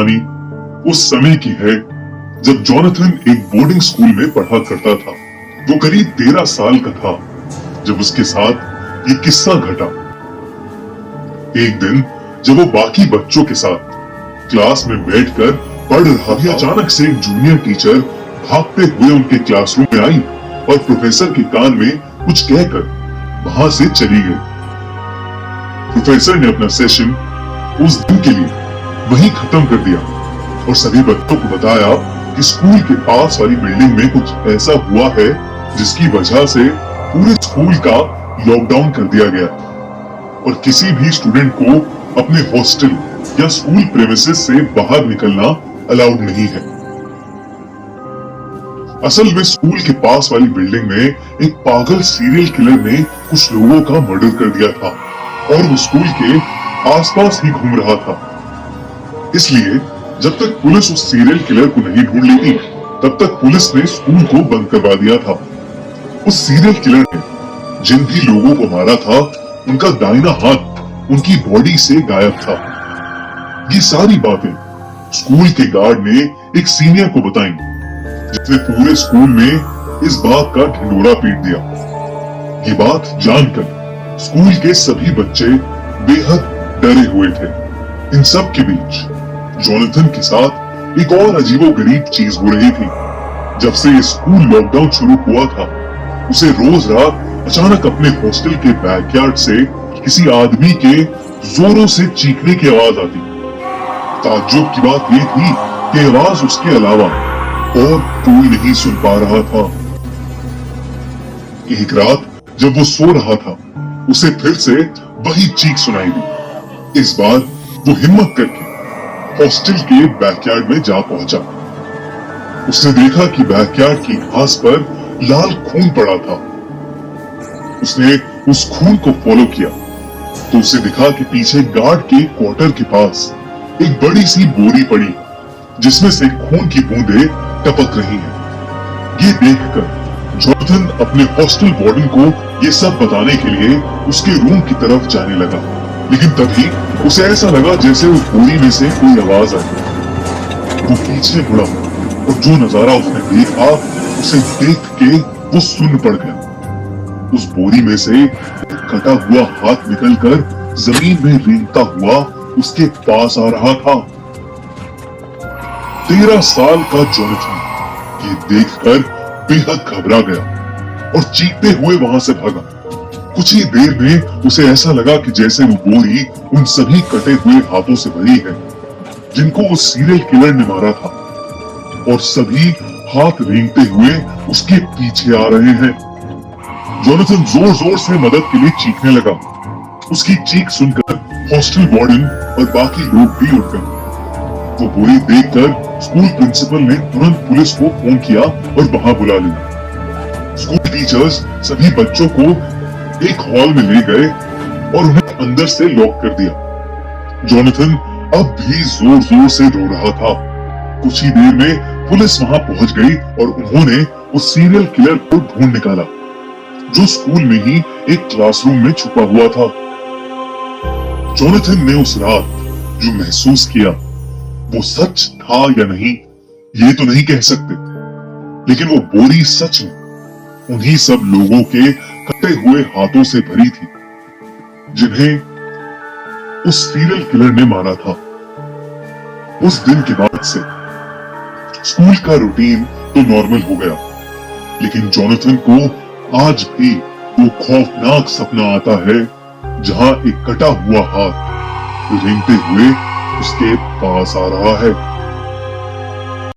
कहानी उस समय की है जब जॉनथन एक बोर्डिंग स्कूल में पढ़ा करता था। वो करीब 13 साल का था जब उसके साथ ये किस्सा घटा। एक दिन जब वो बाकी बच्चों के साथ क्लास में बैठकर पढ़ रहा था, अचानक से एक जूनियर टीचर भागते हुए उनके क्लासरूम में आई और प्रोफेसर के कान में कुछ कहकर वहां से चली गई। प्रोफेसर ने अपना सेशन उस दिन के लिए वहीं खत्म कर दिया और सभी बच्चों को बताया कि स्कूल के पास वाली बिल्डिंग में कुछ ऐसा हुआ है जिसकी वजह से पूरे स्कूल का लॉकडाउन कर दिया गया और किसी भी स्टूडेंट को अपने हॉस्टल या स्कूल प्रेमिसेस से बाहर निकलना अलाउड नहीं है। असल में स्कूल के पास वाली बिल्डिंग में एक पागल सीरियल किलर ने कुछ लोगों का मर्डर कर दिया था और वो स्कूल के आसपास ही घूम रहा था। इसलिए जब तक पुलिस उस सीरियल किलर को नहीं ढूंढ लेती तब तक पुलिस ने स्कूल को बंद करवा दिया था। उस सीरियल किलर ने जिन भी लोगों को मारा था उनका दाहिना हाथ उनकी बॉडी से गायब था। ये सारी बातें स्कूल के गार्ड ने एक सीनियर को बताई जिसने पूरे स्कूल में इस बात का ढिंढोरा पीट दिया। ये बात जानकर स्कूल के सभी बच्चे बेहद डरे हुए थे। इन सब के बीच जॉनथन के साथ एक और अजीबोगरीब चीज हो रही थी। जब से ये स्कूल लॉकडाउन शुरू हुआ था उसे रोज रात अचानक अपने हॉस्टल के बैकयार्ड से किसी आदमी के जोरों से चीखने की आवाज आती। ताज्जुब की बात यह थी कि आवाज उसके अलावा और कोई नहीं सुन पा रहा था। एक रात जब वो सो रहा था उसे फिर से वही चीख सुनाई दी। इस बार वो हिम्मत करके हॉस्टल के बैकयार्ड में जा पहुंचा। उसने देखा कि बैकयार्ड की घास पर लाल खून पड़ा था। उसने उस खून को फॉलो किया तो उसे दिखा कि पीछे गार्ड के क्वार्टर के पास एक बड़ी सी बोरी पड़ी जिसमें से खून की बूंदें टपक रही हैं। ये देखकर जॉनथन अपने हॉस्टल वार्डन को ये सब बताने के लिए उसके रूम की तरफ जाने लगा, लेकिन तभी उसे ऐसा लगा जैसे उस बोरी में से कोई आवाज आई। वो पीछे मुड़ा और जो नजारा उसने देखा उसे देख के वो सुन्न पड़ गया। उस बोरी में से कटा हुआ हाथ निकलकर जमीन में रेंगता हुआ उसके पास आ रहा था। 13 साल का जॉनथन ये देखकर बेहद घबरा गया और चीखते हुए वहां से भागा। कुछ ही देर में उसे ऐसा लगा कि जैसे वो बोरी उन सभी कटे हुए हाथों से भरी है जिनको उस सीरियल किलर ने मारा था और सभी हाथ रेंगते हुए उसके पीछे आ रहे हैं। जॉनथन जोर जोर से मदद के लिए चीखने लगा। उसकी चीख सुनकर हॉस्टल वार्डन और बाकी लोग भी उठ गए। वो बोरी देखकर स्कूल प्रिंसिपल ने तुरंत पुलिस को फोन किया और वहां बुला लिया। स्कूल टीचर्स सभी बच्चों को एक हॉल में ले गए और उन्हें अंदर से लॉक कर दिया। जॉनथन अब भी जोर जोर से रो रहा था। कुछ ही देर में पुलिस वहां पहुंच गई और उन्होंने उस सीरियल किलर को ढूंढ निकाला जो स्कूल में ही एक क्लासरूम में छुपा हुआ था। जॉनथन ने उस रात जो महसूस किया वो सच था या नहीं ये तो नहीं कह सकते, लेकिन वो बोरी सच में उन्हीं सब लोगों के कटे हुए हाथों से भरी थी जिन्हें उस सीरियल किलर ने मारा था। उस दिन के बाद से स्कूल का रूटीन तो नॉर्मल हो गया, लेकिन जॉनथन को आज भी वो खौफनाक सपना आता है जहां एक कटा हुआ हाथ रेंगते हुए उसके पास आ रहा है।